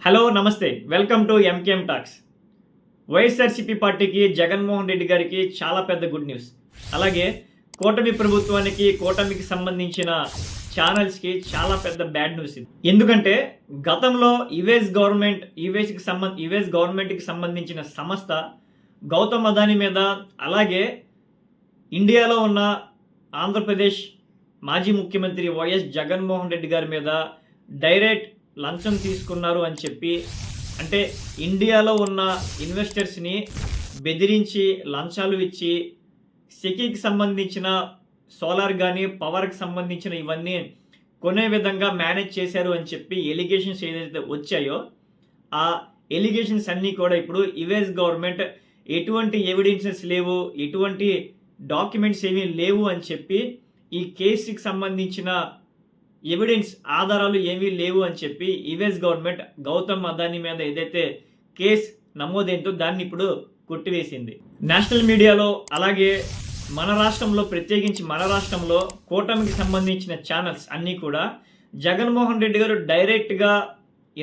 Hello నమస్తే welcome to MKM talks. YSRCP పార్టీకి జగన్మోహన్ రెడ్డి గారికి చాలా పెద్ద గుడ్ న్యూస్. అలాగే కూటమి ప్రభుత్వానికి కూటమికి సంబంధించిన ఛానల్స్కి చాలా పెద్ద బ్యాడ్ న్యూస్ ఇది. ఎందుకంటే గతంలో యుఎస్ గవర్నమెంట్కి సంబంధించిన సంస్థ గౌతమ్ అదానీ మీద, అలాగే ఇండియాలో ఉన్న ఆంధ్రప్రదేశ్ మాజీ ముఖ్యమంత్రి వైఎస్ జగన్మోహన్ రెడ్డి గారి మీద డైరెక్ట్ లంచం తీసుకున్నారు అని చెప్పి, అంటే ఇండియాలో ఉన్న ఇన్వెస్టర్స్ని బెదిరించి లంచాలు ఇచ్చి సెకీకి సంబంధించిన సోలార్ కానీ పవర్కి సంబంధించిన ఇవన్నీ కొనే విధంగా మేనేజ్ చేశారు అని చెప్పి ఎలిగేషన్స్ ఏదైతే వచ్చాయో ఆ ఎలిగేషన్స్ అన్నీ కూడా ఇప్పుడు యుఎస్ గవర్నమెంట్ ఎటువంటి ఎవిడెన్సెస్ లేవు, ఎటువంటి డాక్యుమెంట్స్ ఏమీ లేవు అని చెప్పి, ఈ కేసుకి సంబంధించిన ఎవిడెన్స్ ఆధారాలు ఏమీ లేవు అని చెప్పి యుఎస్ గవర్నమెంట్ గౌతమ్ అదానీ మీద ఏదైతే కేసు నమోదైందో దాన్ని ఇప్పుడు కొట్టివేసింది. నేషనల్ మీడియాలో, అలాగే మన రాష్ట్రంలో, ప్రత్యేకించి మన రాష్ట్రంలో కూటమికి సంబంధించిన ఛానల్స్ అన్నీ కూడా జగన్మోహన్ రెడ్డి గారు డైరెక్ట్గా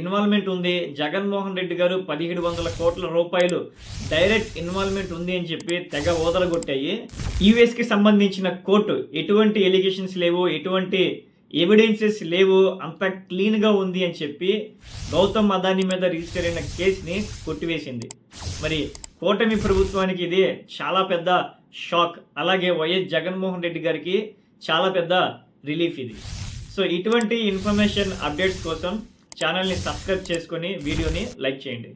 ఇన్వాల్వ్మెంట్ ఉంది, జగన్మోహన్ రెడ్డి గారు 1700 కోట్ల రూపాయలు డైరెక్ట్ ఇన్వాల్వ్మెంట్ ఉంది అని చెప్పి తెగ ఓదరగొట్టాయి. యుఎస్కి సంబంధించిన కోర్టు ఎటువంటి ఎలిగేషన్స్ లేవు, ఎటువంటి ఎవిడెన్సెస్ లేవు, అంత క్లీన్గా ఉంది అని చెప్పి గౌతమ్ అదానీ మీద రిజిస్టర్ అయిన కేసుని కొట్టివేసింది. మరి కూటమి ప్రభుత్వానికి ఇది చాలా పెద్ద షాక్, అలాగే వైఎస్ జగన్మోహన్ రెడ్డి గారికి చాలా పెద్ద రిలీఫ్ ఇది. సో ఇటువంటి ఇన్ఫర్మేషన్ అప్డేట్స్ కోసం ఛానల్ని సబ్స్క్రైబ్ చేసుకొని వీడియోని లైక్ చేయండి.